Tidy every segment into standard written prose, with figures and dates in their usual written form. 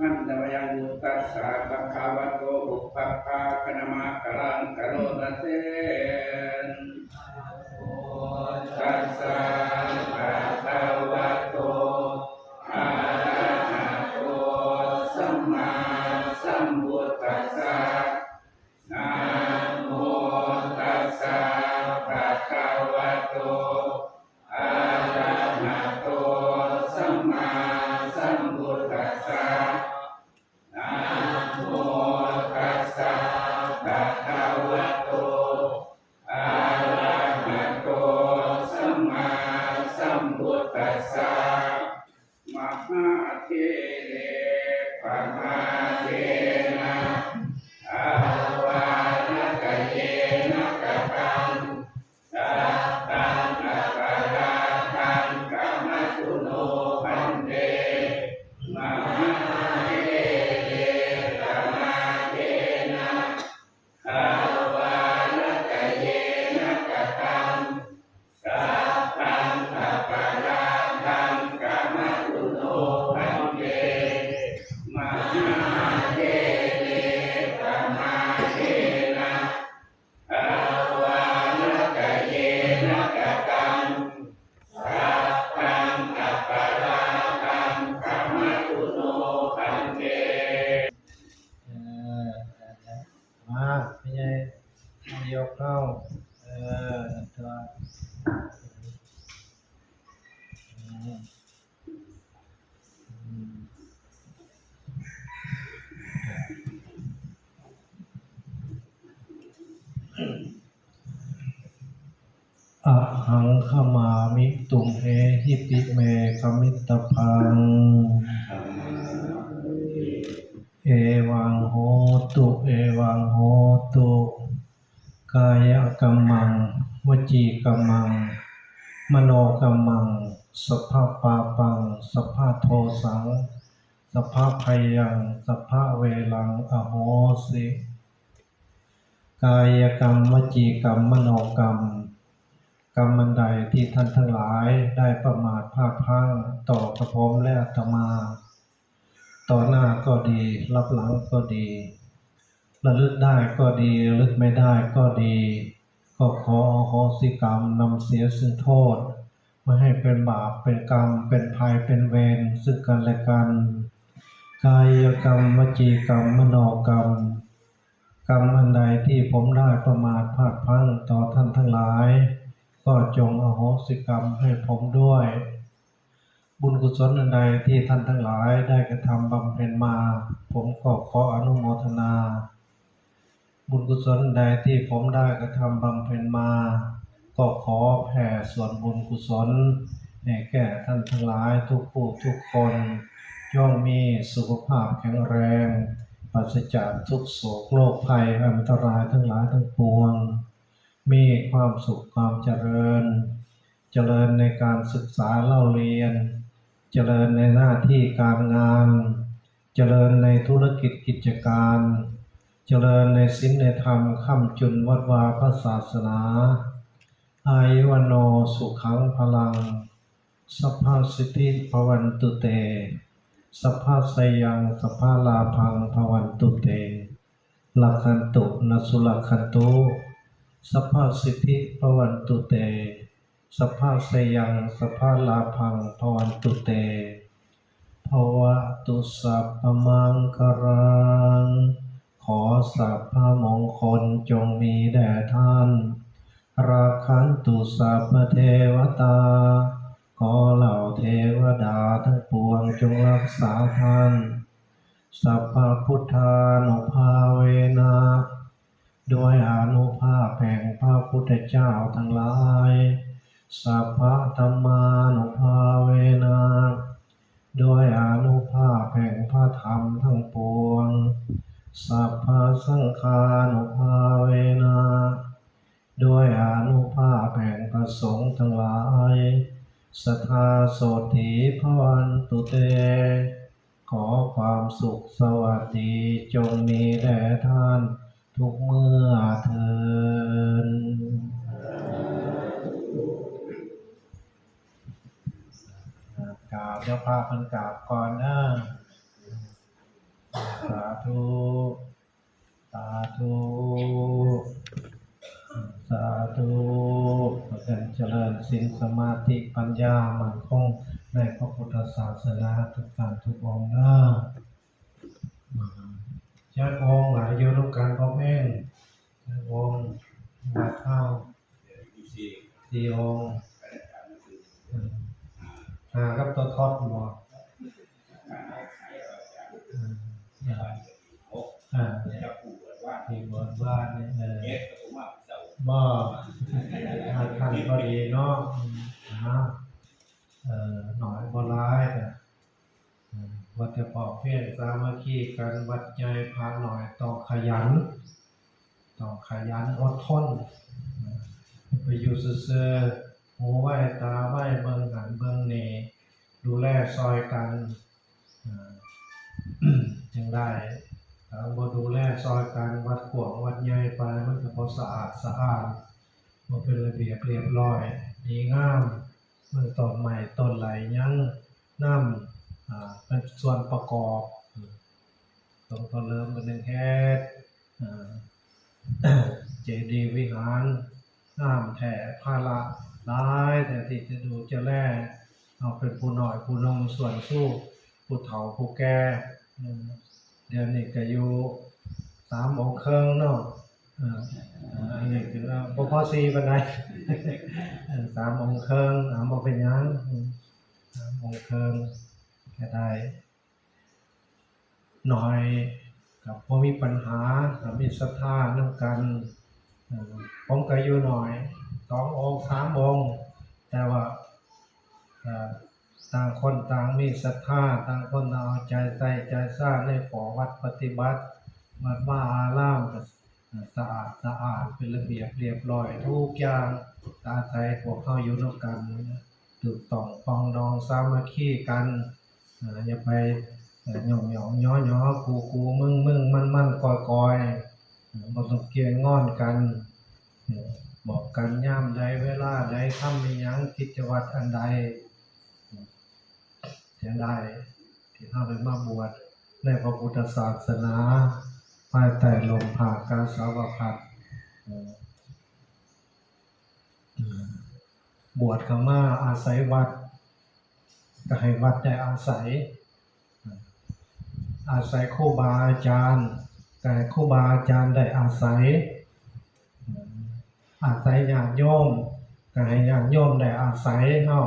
อันตวยังมุตตัสสะภะคะวะโตอุปปัปปะคะนะมะกะลังกะโลตะเสนตัสสะภะคะวะโตอะระหะโตสัมมาสัมพุทธัสสะนะโมตัสสะภะคะวะโตอะระหะโตสัมมาสัมพุทธัสสะนะโมตัสสะภะคะวะโตอะระหะโตสัมมาสัมพุทธัสสะมหาเทเรปมาเทนะอาวานกะเยนะกะตังสัพพังอปาราทังกัมมัจจุโนพันเตมหาเทเรปมาเทนะอาวานกะเยนะกะตังสัพพังอปาราทังกัมมัจจุโนพันเตมหาเทเรปมาเทนะอาวานกะเยนะกะตังสัพพังอปาราทังกัมมัจจุโนพันเตเออมาไม่ใช่ยกเข้าตัวอะหังขมามิตุมเอหิปิเมขมิตพังเอวังโหตุเอวังโหตุกายกัมมังวจีกัมมังมโนกัมมังสัพพะปาปังสัพพะโทสังสัพพะพยังสัพพะเวลังอโหสิกายกรรมวจีกรรมมโนกรรมกรรมอันใดที่ท่านทั้งหลายได้ประมาทพลาดพลั้งต่อกระผมและอาตมาต่อหน้าก็ดีรับหลังก็ดีระลึกได้ก็ดีระลึกไม่ได้ก็ดีก็ขออโหสิกรรมนำเสียซึ่งโทษไม่ให้เป็นบาปเป็นกรรมเป็นภัยเป็นเวรซึ่งกันและกันกายกรรมวจีกรรมมโนกรรมกรรมอันใดที่ผมได้ประมาทพลาดพลั้งต่อท่านทั้งหลายก็จงอโหสิกรรมให้ผมด้วยบุญกุศลอันใดที่ท่านทั้งหลายได้กระทำบำเพ็ญมาผมก็ขออนุโมทนาบุญกุศลใดที่ผมได้กระทำบำเพ็ญมาก็ขอแผ่ส่วนบุญกุศลให้แก่ท่านทั้งหลายทุกผู้ทุกคนย่อมมีสุขภาพแข็งแรงปราศจากทุกโศกโรคภัยอันตรายทั้งหลายทั้งปวงมีความสุขความเจริญในการศึกษาเล่าเรียนเจริญในหน้าที่การงานเจริญในธุรกิจกิจการเจริญในศีลในธรรมค่ำจุนวัดวาพระศาสนาอายุวโนสุขังพลังสัพพสิทธิภวันตุเตสัพพสยังสัพพลาภังภวันตุเตลักขันตุนสุลักขันตุสัพพสิทธิภวันตุเตสัพพสยังสัพพลาภังภวันตุเตภวตุสัพพมังคารังขอสัพพมงคลจงมีแด่ท่านราคันตุสัพพเทวตาขอเหล่าเทวดาทั้งปวงจงรักษาท่านสัพพพุทธานุภาเวนะด้วยอานุภาพแห่งพระพุทธเจ้าทั้งหลายสัพพธัมมานุภาเวนะด้วยอานุภาพแห่งพระธรรมทั้งปวงสัพพสังฆานุภาเวนะด้วยอานุภาพแห่งพระสงฆ์ทั้งหลายสัทธาโสถีภวันตุเตขอความสุขสวัสดีจงมีแด่ท่านทุกเมื่อเทินกราบเจ้าพาพันกราบก่อนนะ ธุสาธุสาธุประกันเจริญศีลสมาธิปัญญามั่นคงในพระพุทธศาสนาทุกท่านทุกองค์นะจักองค์หลายอยู่ร่วมกันพร้อมเองจักองค์วัดเท้าสี่องค์กับตัวทอดหมวกที่บวชว่าเนี่ยบ่ท่านก็ดีเนาะหน่อยบ่ร้ายแต่วัดแต่ปอกเพี้ยนสามัคคีกันวัดใจพาหน่อยต้องขยันอดทนไปอยู่ซื่อๆหูไว้ตาไว้เบิ่งหันเบิ่งนี่ดูแลซอยกันจึงได้ถ้าบ่ดูแลซอยกันวัดกว้างวัดใหญ่ไปมันก็บ่สะอาดบ่เป็นระเบียบเรียบร้อยดีงามเมื่อต้นไม้ต้นไหลยังน้ำเป็นส่วนประกอบต้องเริ่มกันหนึ่งแค่เจดีย์วิหารน้ำแถ่ภาระร้ายแต่ที่จะดูจะแลเอาเป็นผู้น้อยผู้นมส่วนสู้ผู้เฒ่าผู้แก่เดี๋ยวนี้ก็อยู่3 องค์ครึ่งเนาะอันนี้คือบ่พอ4ปานใด3 องค์ครึ่งบ่เป็นหยัง3 องค์ครึ่งก็ได้หน่อยกับบ่มีปัญหากับมีศรัทธานำกันผมก็อยู่หน่อย2 องค์ 3 องค์แต่ว่าต่างคนต่างมีศรัทธาต่างคนต่างเอาใจใส่ใจซ่าในขอวัดปฏิบัติวัดว่าอารามก็สะอาดเป็นระเบียบเรียบร้อยทุกอย่างอาศัยพวกเขาอยู่ร่วมกันถูกต้องปองดองสามัคคีกันอย่าไปหย่องย้อกูมึงมันกอยบ่ต้องเกี่ยงงอนกันบอกกันย่ำใดเวลาใดทำมีหยังกิจวัตรอันใดจะได้ที่เราได้มาบวชในพระพุทธศาสนาภายใต้ลมผากาสาวพัสบวชเข้ามาอาศัยวัดก็ให้วัดได้อาศัยครูบาอาจารย์แต่ครูบาอาจารย์ได้อาศัยญาติโยมก็ให้ญาติโยมได้อาศัยเฮา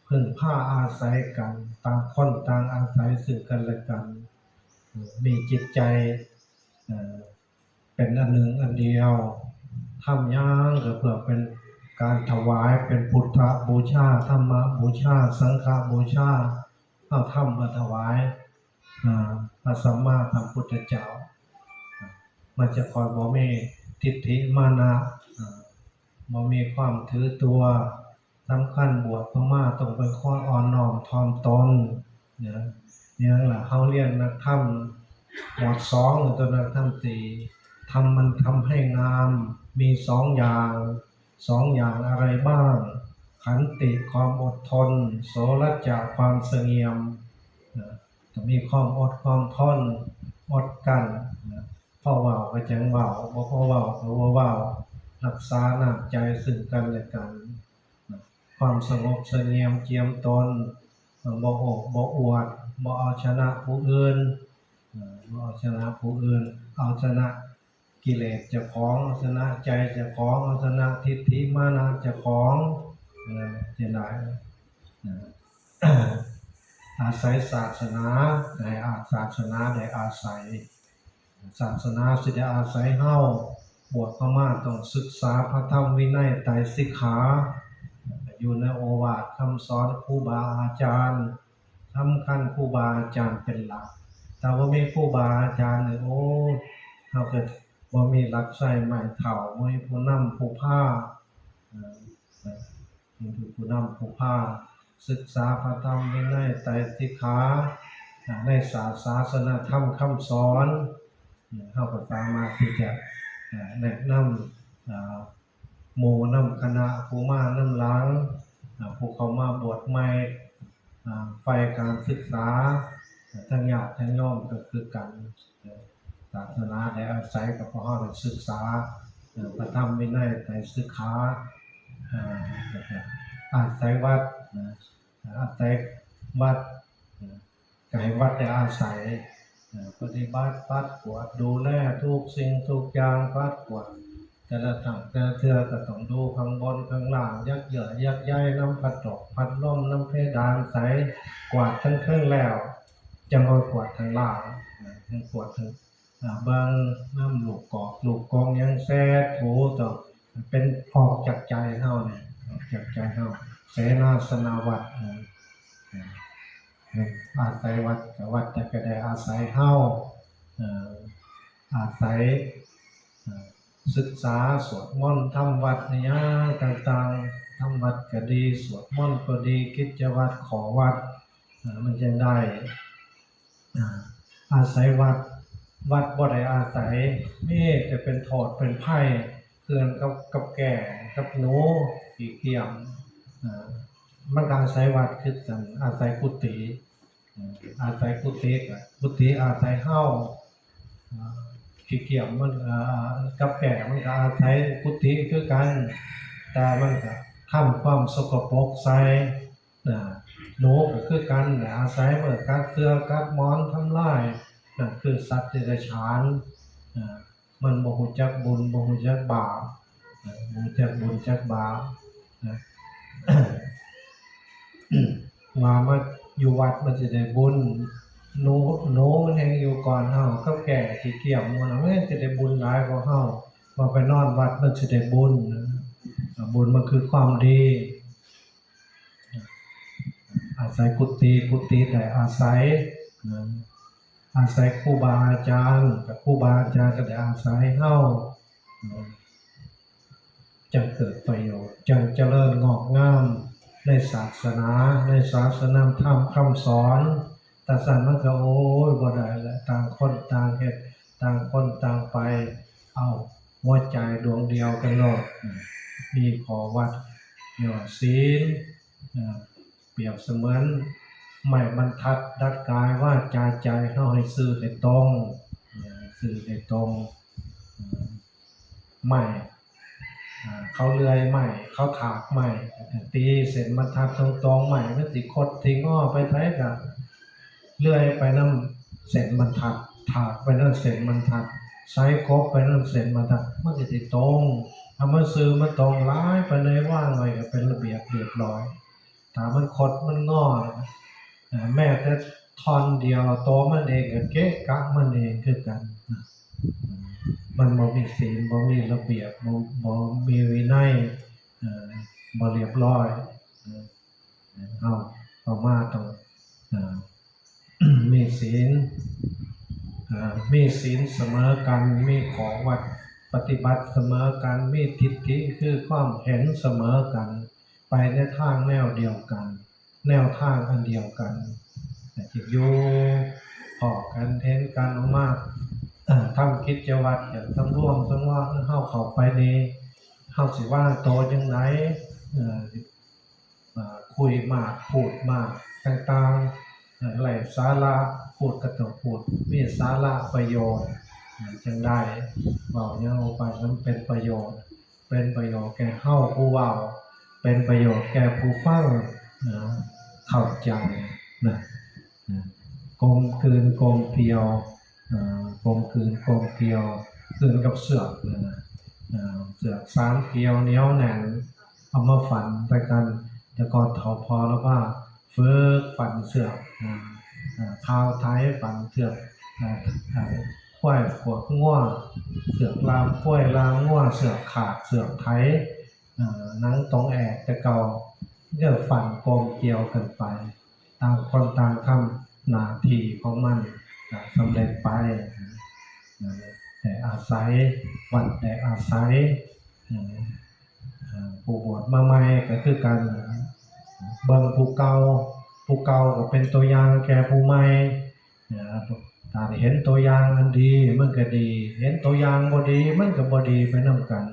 พึ่งพาอาศัยกันต่างคนต่างอาศัยซึ่งกันและกันมีจิตใจเป็นอันหนึ่งอันเดียวทำอย่างก็เพื่อเป็นการถวายเป็นพุทธบูชาธรรมบูชาสังฆบูชาเอาธรรมมาถวายพระสัมมาสัมพุทธเจ้ามันจะคอยบ่มีทิฏฐิมานะบ่มีความถือตัวสำคัญบวชเข้ามาต้องเป็นข้ออ่อนน้อมถ่อมตนเนี่ยล่ะเฮาเรียนนักธรรมหมวด2หรือตัวนักธรรม4ทำมันทำให้งามมี2 อย่างอะไรบ้างขันติความอดทนโสรัจจะความเสงี่ยมต้องมีความอดความทนอดกั้นพอเว้าก็จังเว้าบ่พอเว้าก็บ่เว้ารักษาน้ำใจซึ่งกันและกันความสงบเสงี่ยมเจียมตนบ่โอ้บ่อวดบ่เอาชนะผู้อื่นเอาชนะกิเลสเจ้าของเอาชนะใจเจ้าของเอาชนะทิฏฐิมานะเจ้าของจะได้อาศัยศาสนาได้ศาสนาได้อาศัยศาสนาสิได้อาศัยเฮาบวชเข้ามาต้องศึกษาพระธรรมวินัยไตรสิกขาอยู่ในโอวาทคำสอนครูบาอาจารย์สำคัญครูบาอาจารย์เป็นหลักแต่ว่ามีครูบาอาจารย์เนี่ยโอ้เฮาก็บ่มีหลักใช้ไม้เฒ่าบ่มีผู้นำผู้พาผู้นำผู้พาศึกษาพระธรรมวินัยไตรสิกขาในศาสนธรรมคำสอนเฮาก็สามารถที่จะแนะนำหมู่นำคณะผู้มานำหลังผู้เข้ามาบวชใหม่ไฟการศึกษา ทั้งญาติทั้งโยมก็คือกันศาสนาได้อาศัยกับพวกเราได้ศึกษาพระธรรมวินัยได้ศึกษาอาศัยวัดอาศัยวัดไก่วัดได้อาศัยปฏิบัติปัดกวาดดูแลทุกสิ่งทุกอย่างปัดกวาดแต่ละถังแต่ละเทือก็ต้องดูข้างบนข้างล่างยักเหยื่อยักใยน้ำพัดตกพัดลมน้ำเพดานใสกวาดทั้งเครื่องแล้วจะมากวาดทางล่างทั้งกวาดทั้งบางน้ำลูกกอกลูกกองยังแซ่ถูต่อเป็นออกจากใจเท่าเนี่ยออกจากใจเท่าเสนาสนาวัดอาศัยวัดกับวัดแต่ก็ได้อาศัยเท่าอาศัยศึกษาสวดมนต์ทำวัดในย่างต่างๆทำวัดก็ดีสวดมนต์ก็ดีกิจวัตรขอวัดมันจะได้อาศัยวัดบ่ได้อาศัยนี่จะเป็นโทษเป็นไพ่เกินกับแก่กับหนูอีกเกี่ยมมันอาศัยวัดคือกันอาศัยกุฏิอาศัยกุฏิอาศัยเฮ้าขี้เกียจมันกับแก่มันก็อาศัยกุฏิคือกันแต่มันก็ทำความสกปรกใส่หนูก็คือกันอาศัยเมื่อกัดเสื้อกัดหมอนทำลายนั่นคือสัตว์เดรัจฉานมันบ่ฮู้จักบุญบ่ฮู้จักบาปบ่ฮู้จักบุญจักบาปมาอยู่วัดมันจะได้บุญโน้มันแห่งอยู่ก่อนเฮากับแก่ขี้เกียจมันจะได้บุญหลายกว่าเฮามาไปนอนวัดมันจะได้บุญมันคือความดีอาศัยกุฏิได้อาศัยครูบาอาจารย์กับครูบาอาจารย์ก็ได้อาศัยเฮาจังเกิดประโยชน์จังเจริญงอกงามในศาสนาในศาสนาธรรมคำสอนแต่สันมันก็โอ้ยบ่ได้แล้วต่างคนต่างเฮ็ดต่างคนต่างไปเอาหัวใจดวงเดียวกันโลดมีขอวัดมีศีลเปรียบเสมือนไม่บรรทัดดัดกายว่าใจเฮาให้ซื่อให้ตรงไม่เขาเลื่อยใหม่เขาถากใหม่ตีเส้นบรรทัดตรงๆใหม่มันสิคดทิ้งอ้อไปไทยกับเลื่อยไปน้ำเส้นบรรทัดถากไปน้ำเส้นบรรทัดใช้กบไปน้ำเส้นบรรทัดมันจะติดตรงทำมันซื้อมันตรงร้ายไปเลยว่างไว้ก็เป็นระเบียบเรียบร้อยถ้ามันคดมันงอแม้แต่ท่อนเดียวโตมันเองก็เก๊ะกะมันเองคือกันมันบ่มีศีลบ่มีระเบียบบ่มีวินัยบ่เรียบร้อยเอามาต้องมีศีลเสมอกันมีของวัดปฏิบัติเสมอกันมีทิฏฐิคือความเห็นเสมอกันไปในทางแนวเดียวกันแนวทางอันเดียวกันจิตอยู่พอกันเห็นกันออกมาทำกิจวัตรอย่างสำรวมสังวาเข้าไปนี้เข้าสิว่าโตยังไงคุยมากพูดมากต่างๆอะไรสาระพูดกระตุกพูดมีสาระประโยชน์จังได้บอกยังเอาไปนั้นเป็นประโยชน์แก่เข้าผู้เว้าเป็นประโยชน์แก่ผู้ฟังเข้าใจนะกลมกลืนกลมเกลียวคืนกับเสือกเลยนะเสือกสามเกลียวเหนียวแน่นเอามาฝันไปกันแต่ก่อนเถาพอแล้วว่าฝึกฝันเสือกเท้าท้ายฝันเสือกควายขวดง่วเสือกลามควายลามง่วเสือกขาดเสือกไทยนังตรงแอกแต่เก่าเรื่องฝันกลมเกลียวกันไปต่างคนต่างทำหน้าที่ของมันสำเร็จไปแต่อาศัยวัดแต่อาศัยผู้บวชมาใหม่ก็คือการเบิ่งผู้เก่าก็เป็นตัวอย่างแก่ผู้ใหม่ถ้าเห็นตัวอย่างอันดีมันก็ดีเห็นตัวอย่างบ่ดีมันก็บ่ดีไปนำกัน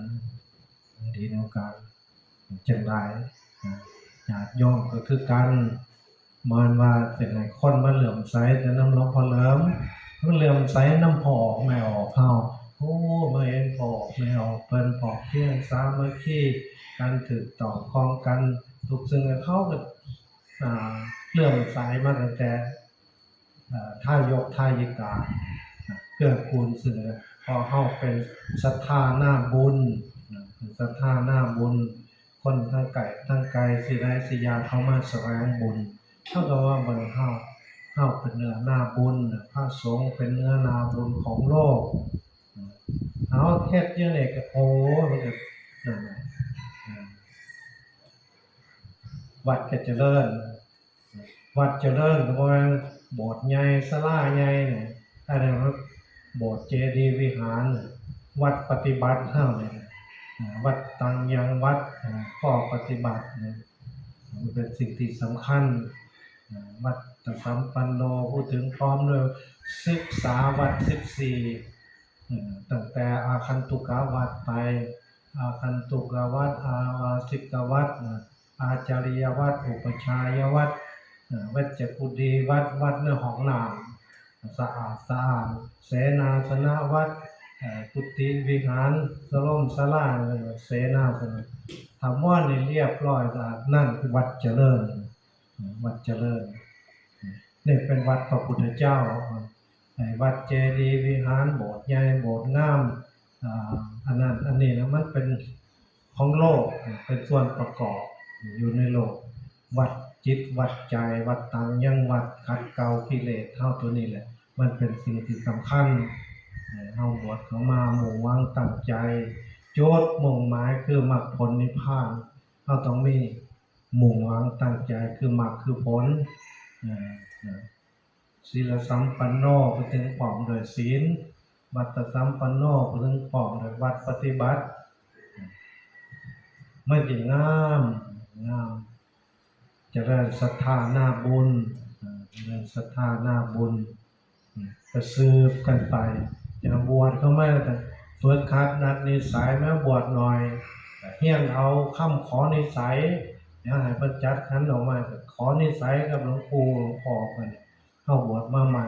จังได๋ญาติโยมก็คือกัน มันว่าจะให้คนมาเหลื่อมใสแต่น้ำหลวงพ่อเหลิมมันเหลื่อมใสน้ำพ่อออกไม่ออกเฮาโอ้มาเห็นพ่อออกไม่ออกเปิ้นพ่อเพียงสามัคคีกันถูกต่อคองกันทุกซึ่งเขาก็เลื่อมใสมาตั้งแต่ท่ายกท่ายิกาเกื้อกูลซึ่งพอเฮาเป็นศรัทธาหน้าบุญศรัทธาหน้าบุญคนทั้งไกลสิได้สิยาเข้ามาแสวงบุญเท่ากับว่าเบิ่งเฮาเป็นเนื้อหน้าบุญพระสงฆ์เป็นเนื้อนาบุญของโลกเอาเทศเยอะเนี่ยก็โอ้มันก็นั่นน่ะวัดก็เจริญวัดเจริญก็บ่แม่นโบสถ์ใหญ่ศาลาใหญ่เนี่ยถ้าเรียกว่าโบสถ์เจดีย์วิหารวัดปฏิบัติเฮาเนี่ยวัดตังยังวัดข้อปฏิบัติเนี่ยมันเป็นสิ่งที่สำคัญวัดตสัมปันโนพูดถึงพร้อมด้วยศึกษาวัด14ตั้งแต่อาคันตุกะวัดไปอาคันตุกะวัดอาวาสิกวัดอาจาริยวัดอุปชายวัดวัดจักกุดีวัดเนื้อของน้ำสะอาดเสนาสนะวัดกุฏิวิหารสลมศาลาเสนาสนะทำว่าในเรียบร้อยนั่นคือวัดเจริญวัดเจริญนี่เป็นวัดพระพุทธเจ้าวัดเจดีย์วิหารโบสถ์ใหญ่โบสถ์งามอันนั้นอันนี้นะมันเป็นของโลกเป็นส่วนประกอบอยู่ในโลกวัดจิตวัดใจวัดตังยังวัดขัดเกลากิเลสเท่าตัวนี้แหละมันเป็นสิ่งที่สำคัญเฮาบวชเข้ามามุ่งหวังตั้งใจโจทย์มุ่งหมายคือมรรคผลนิพพานเฮาต้องมีมุ่งหวังตั้งใจคือมรรคคือผลศีลสัมปันโนไปถึงพร้อมด้วยศีลวัตตสัมปันโนไปถึงพร้อมด้วยวัดปฏิบัติไม่ได้งามเจริญศรัทธาหน้าบุญเจริญศรัทธาหน้าบุญก็สืบกันไปจะบวชเข้ามาแต่ฝึกหัดนัดนิสัยแม้บวชหน่อยเฮียนเอาคำขอนิสัยให้ประจัดขันออกมาขอนิสัยกับหลวงปู่หลวงพ่อกันเข้าบวชมาใหม่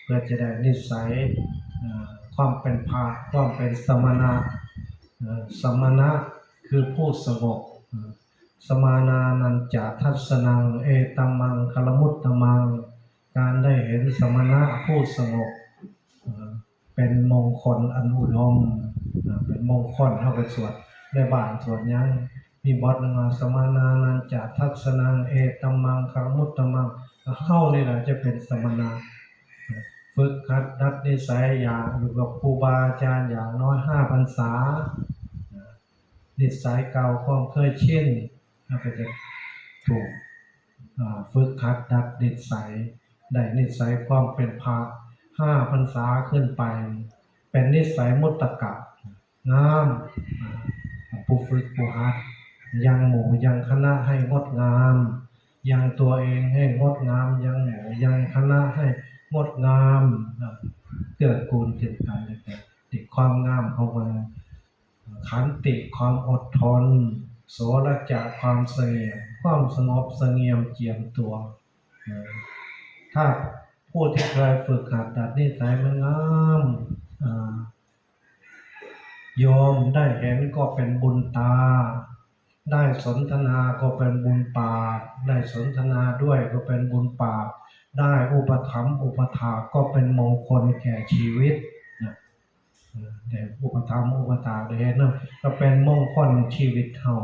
เพื่อจะได้นิสัยความเป็นพระความเป็นสมณะคือผู้สงบสมานานันจะทัศนังเอตัมมังคลมุตตมังการได้เห็นสมณะผู้สงบเป็นมงคลอันอุดมเป็นมงคลเท่ากับสวดในบ้านสวดยังมีบทหนึ่งว่าสมานานันจะทัศนังเอตัมมังคลมุตตมังเข้านี่แหละจะเป็นสมณะฝึกหัดดัดนิสัยอย่างอยู่กับครูบาอาจารย์อย่างน้อย5 พรรษานิสัยเก่าความเคยชินก็จะถูกฝึกหัดดัดนิสัยได้นิสัยความเป็นพระ5 พรรษาขึ้นไปเป็นนิสัยมุตตะงามผู้ฝึกผู้หัดยังหมู่ยังคณะให้งดงามยังตัวเองให้งดงามยังหมู่ยังคณะให้งดงามเกิดกูลเกิดการติดความงามเข้ามาขันติความอดทนโสรจะความเสงี่ยมความสงบเสงี่ยมเจียมตัวถ้าผู้ที่เคยฝึกหัดดัดนิสัยมันงามโยมได้เห็นก็เป็นบุญตาได้สนทนาก็เป็นบุญปากได้สนทนาด้วยก็เป็นบุญปากได้อุปถัมภ์อุปถากก็เป็นมงคลแก่ชีวิตแต่อุปถัมภ์อุปถากได้เห็นนะก็เป็นมงคลชีวิตเฮา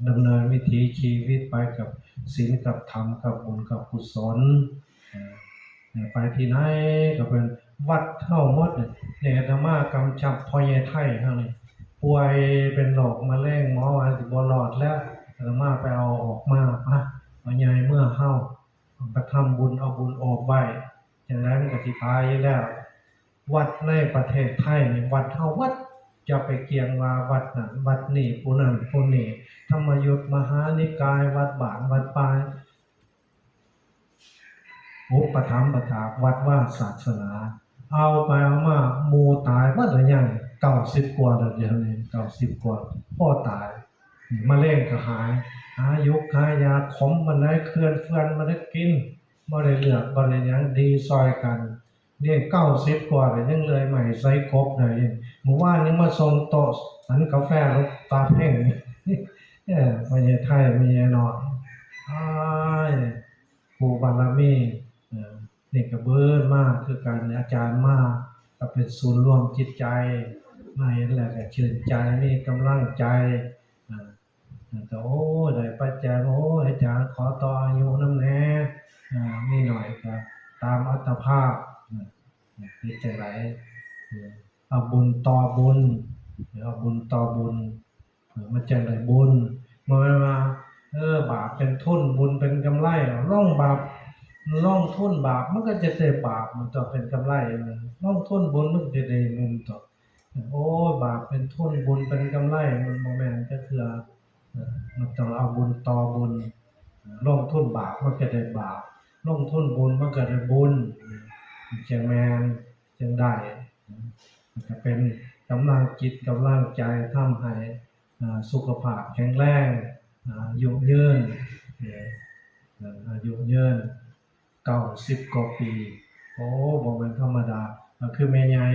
ดำเนินวิถีชีวิตไปกับศีลกับธรรมกับบุญกับกุศลไปที่ไหนก็เป็นวัดเฮาหมดเนี่ยธรรมะกำชับพ่อใหญ่ไทยเฮานี่ป่วยเป็นโรคมะเร็งหมอว่าสิบ่รอดแล้วธรรมะไปเอาออกมาพ่อใหญ่เมื่อเฮาไปทำบุญเอาบุญออกไว้จังนั้นก็สิตายอยู่แล้ววัดในประเทศไทยนี่วัดเฮาวัดจะไปเกี่ยงว่าวัดนั้นวัดนี้ผู้นั้นผู้นี้ธรรมยุทธมหานิกายวัดบ้านวัดป่าอุปถัมภ์ประถากวัดว่าศาสนาเอาไปเอามาหมู่ตายว่าแต่ยัง90 กว่าแล้วเดี๋ยวนี้90 กว่าพ่อตาย มะเร็งก็หายหายุกหายาขมมันได้เคลื่อนเฟือนมันได้กินบ่ได้เลือกบ่ได้หยังดีซอยกันนี่90กว่าก็ยังเลยใหม่ใส่กบได้เมื่อวานนี้มาส่งโต๊ะสันกาแฟรถตาเพ่งไม่ใช่ไทยไม่ใช่น้อยอ้ายผู้บารมีนี่ก็เบิ่นมากคือกันอาจารย์มากก็เป็นศูนย์รวมจิตใจมาเห็นแล้วก็ชื่นใจมีกำลังใจก็โอ้ได้ปัจจัยโอ้อาจารย์ขอต่ออายุนำแหน่มีหน่อยก็ตามอัตภาพคือจังไดเอาบุญต่อบุญเอาบุญต่อบุญมันจังได้บุญบ่แม่นว่าบาปเป็นทุนบุญเป็นกำไรลงบาปลงทุนบาปมันก็จะได้บาปมันต้องเป็นกำไรลงทุนบุญมันจะได้เงินต่อโอ้บาปเป็นทุนบุญเป็นกำไรมันบ่แม่นจักเทื่อมันต้องเอาบุญต่อบุญลงทุนบาปมันก็ได้บาปลงทุนบุญมันก็ได้บุญจังแม่นจังได้มันก็เป็นกำลังจิตกำลังใจทำให้สุขภาพแข็งแรงอายุยืนอายุยืน90กว่าปีโอ้บ่แม่นธรรมดาก็คือแม่ใหญ่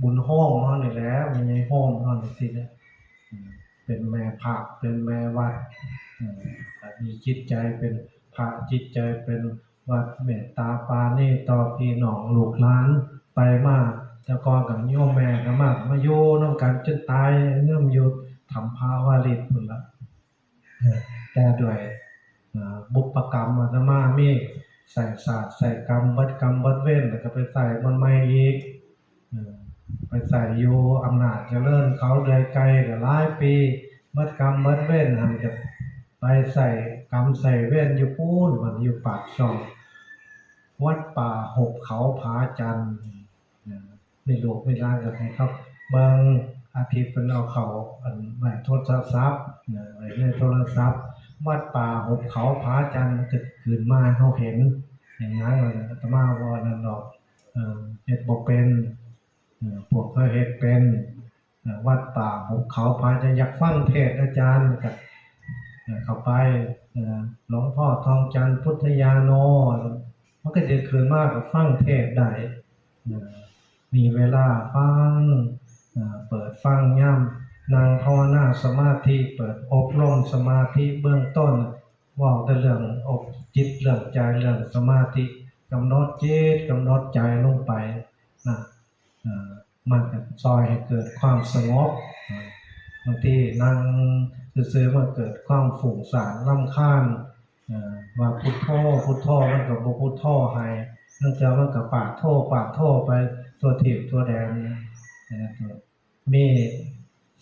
บุญโฮมเฮานี่แหละแม่ใหญ่โฮมเฮานี่สิเนี่ยเป็นแม่พระเป็นแม่วัดมีจิตใจเป็นพระจิตใจเป็นวัดเมตตาปราณีต่อพี่น้องลูกหลานไปมาแต่ก่อนก็โยมแม่ก็มาอยู่นำกันจนตายเนื่อมอยู่ทำภาวาริตพุ่นละแต่ด้วยบุพกรรมอาตมามีใส่ศาสตร์ใส่กรรมบัดเว้นแล้วก็ไปใส่บนไม้อีกไปใส่อยู่อำนาจเจริญเขาเดือยไกลก็หลายปีบัดกรรมบัดเว้นหันก็ไปใส่กรรมใส่เว้นอยู่พูนมันอยู่ปากช่องวัดป่าหกเขาผาจันทร์ไม่รู้ไม่ได้ก็ให้ครับเบิ่งอาทิตย์เป็นเอาเขาอันไว้โทรศัพท์ไว้ในโทรศัพท์วัดป่าหกเขาผาจันทร์เกิดขึ้นมาเฮาเห็นอย่างนั้นอาตมาว่านั่นดอกเฮ็ดบ่เป็นพวกเขาเฮ็ดเป็นวัดป่าหกเขาผาจันทร์อยากฟังเทศน์อาจารย์ก็เข้าไปหลวงพ่อทองจันทร์พุทธญาโนมันก็จะขึ้นมาก็ฟังเทศน์ได้มีเวลาฟังเปิดฟังย่ำนั่งภาวนาสมาธิเปิดอบรมสมาธิเบื้องต้นว่าแต่เรื่องอกจิตเรื่องใจเรื่องสมาธิกำหนดจิตกำหนดใจลงไปมันจะซอยให้เกิดความสงบบางทีนั่งซื่อๆมันเกิดความฝุ่งซ่านรำคาญว่าพุทโธพุทโธมันก็บ่พุทโธให้นั่นจะมันก็ปากโธไปตัวถีบตัวแดงมี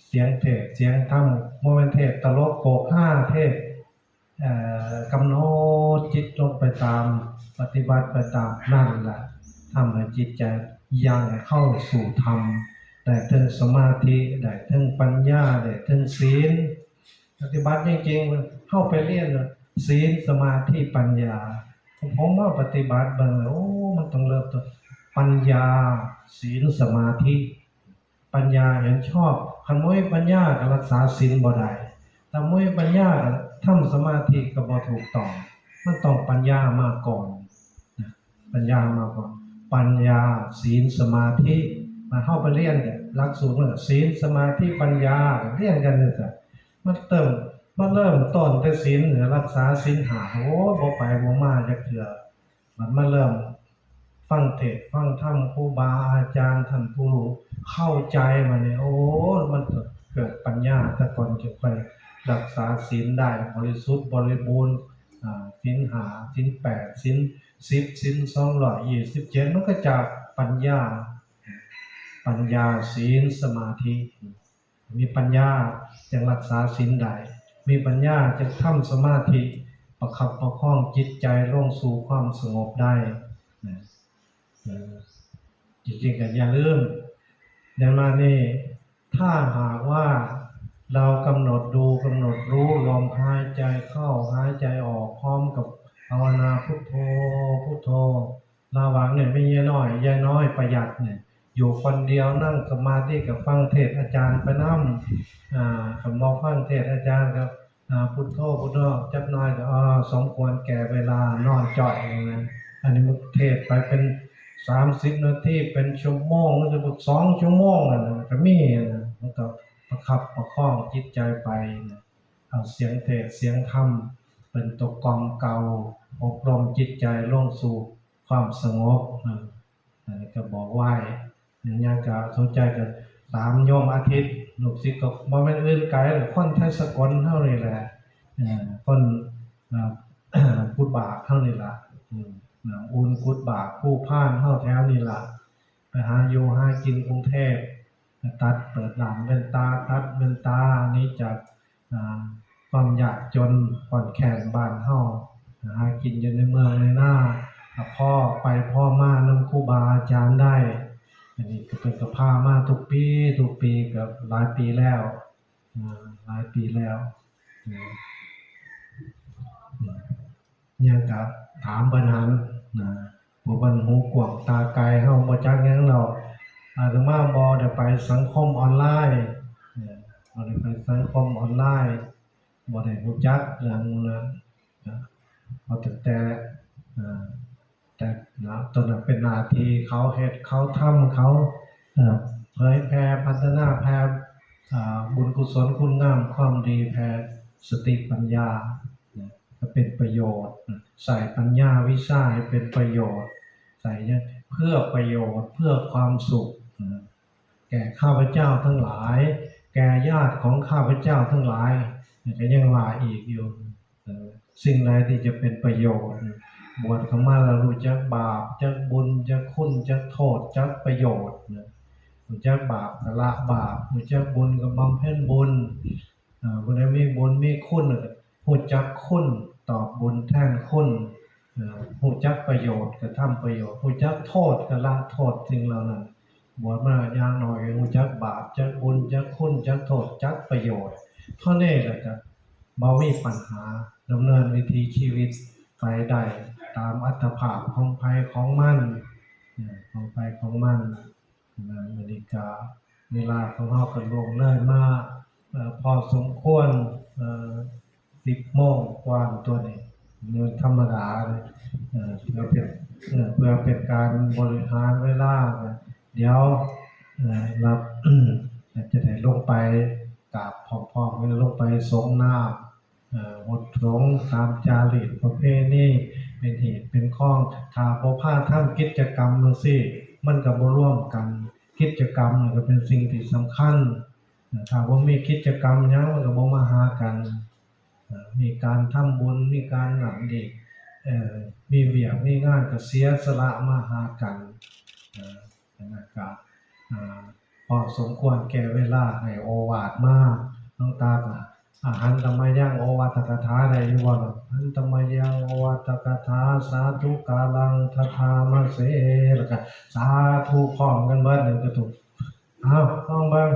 เสียงเทศเสียงธรรมโมเมนเทศตลกโขก5เทศกำหนดจิตลงไปตามปฏิบัติไปตามนั่นแหละทำให้จิตใจยังเข้าสู่ธรรมได้ถึงสมาธิได้ถึงปัญญาได้ถึงศีลปฏิบัติจริงๆเข้าไปเรียนศีลสมาธิปัญญาผมว่าปฏิบัติเบิ่งแล้วโอ้มันต้องเริ่มต้นปัญญาศีลสมาธิปัญญาเห็นชอบคันบ่มีปัญญาก็รักษาศีลบ่ได้ถ้าบ่มีปัญญาก็ทำสมาธิก็บ่ถูกต้องมันต้องปัญญามาก่อนปัญญามาก่อนปัญญาศีลสมาธิมาเข้าไปเรียนเนี่ยหลักสูตรมันศีลสมาธิปัญญาเรียนกันนี่ซะมันเริ่มต้นแต่ศีลรักษาศีล5โอ้บ่ไปบ่มาจักเทื่อมันมาเริ่มฟังเทศน์ฟังธรรมครูบาอาจารย์ท่านผู้รู้เข้าใจมาเนี่ยโอ้มันเกิดปัญญาแต่ก่อนจะไปรักษาศีลได้บริสุทธิ์บริบูรณ์ศีล5ศีล8ศีล10ศีล227มันก็จากปัญญาศีลสมาธิมีปัญญาจึงรักษาศีลได้มีปัญญาจึงทำสมาธิประคับประคองจิตใจลงสู่ความสงบได้จริงๆก็อย่าลืมดังนั้นนี่ถ้าหากว่าเรากำหนดดูกำหนดรู้ลมหายใจเข้าหายใจออกพร้อมกับภาวนาพุทโธพุทโธระหว่างเนี่ยไม่ยายน้อยประหยัดเนี่ย อยู่คนเดียวนั่งสมาธิกับฟังเทศน์อาจารย์ไปนั่กับมองฟังเทศน์อาจารย์กับพุทโธพุทโธจักหน่อยก็สมควรแก่เวลานอนจ่อยนะอันนี้มันเทศน์ไปเป็น30 นาทีเป็นชั่วโมงหรือจะบอก2 ชั่วโมงนะก็มีนะมันก็ประคับประคองจิตใจไปนะเอาเสียงเทศน์เสียงธรรมเป็นตัวกองเก่าอบรมจิตใจลงสู่ความสงบอันนี้ก็บอกไว้ยังก็สนใจกัน3 โยมอาทิตย์ลูกศิษย์ก็บ่แม่นอื่นไกลหรอกคนไทยสกลเท่านี้แหละคนพุทธบาทเท่านี้ล่ะอุ่นพุทธบาทผู้พ่านเท่าแถวนี้ล่ะไปหาอยู่หากินกรุงเทพตัดเปิดหลานเป็นตาตัดเป็นตานี้จากความยากจนก่อนแข่นบ้านเฮาหากินอยู่ในเมืองในหน้าพ่อไปพ่อมานำครูบาอาจารย์ได้อันนี้ก็เป็นกระพามาทุกปีกับหลายปีแล้วยังก็ถามปัญหาบ่บันหูกว้างตาไกลเฮาบ่จักหยังดอกอาตมาบ่ได้ไปสังคมออนไลน์บ่ได้ไปสังคมออนไลน์บ่ได้รู้จักเรื่องนั้นเอาแต่ตอนนั้นเป็นหน้าที่เขาเฮ็ดเขาทำเขาเผยแผ่พัฒนาแผ่บุญกุศลคุณงามความดีแผ่สติปัญญาก็เป็นประโยชน์ใส่ปัญญาวิชาให้เป็นประโยชน์ใส่เพื่อประโยชน์เพื่อความสุขแก่ข้าพเจ้าทั้งหลายแก่ญาติของข้าพเจ้าทั้งหลายก็ยังว่าอีกอยู่สิ่งใดที่จะเป็นประโยชน์บวชเข้ามาแล้วรู้จักบาปจักบุญจักคุณจักโทษจักประโยชน์รู้จักบาปก็ละบาปรู้จักบุญก็บำเพ็ญบุญผู้ใดมีบุญมีคุณรู้จักคุณตอบบุญแทนคุณรู้จักประโยชน์ก็ทำประโยชน์รู้จักโทษก็ละโทษสิ่งเหล่านั้นบวชมาอย่างน้อยรู้จักบาปจักบุญจักคุณจักโทษจักประโยชน์เท่านี้แหละครับบ่มีปัญหาดำเนินวิถีชีวิตไปได้ตามอัตภาพของภัยของมันอเมริกาเวลาของเฮาก็ล่วงเลยมาพอสมควร10 โมงกว่าตัวนี้เรื่องธรรมดาเลยเพื่อเป็นการบริหารเวลาเดี๋ยวรับจะได้ลงไปกราบพร้อมๆลงไปสงน้ำหดสงตามจารีตประเพณีเป็นเหตุเป็นข้องถ้าบ่พาทำกิจกรรมจังซี่มันก็บ่ร่วมกันกิจกรรมก็เป็นสิ่งที่สำคัญถ้าบ่มีกิจกรรมหยังมันก็บ่มาหากันมีการทำบุญมีการหนังดีมีเวียกมีงานก็เสียสละมาหากันนะครับพอสมควรแก่เวลาให้โอวาทมาน้องตาหันตมยังโอวาทกถาได้อยู่บ่ล่ะหันตมยังโอวาทกถาสาธุกาลังทธามะเสแล้วก็สาธุพร้อมกันเบิดนึงก็ถูกต้องเบิ่ง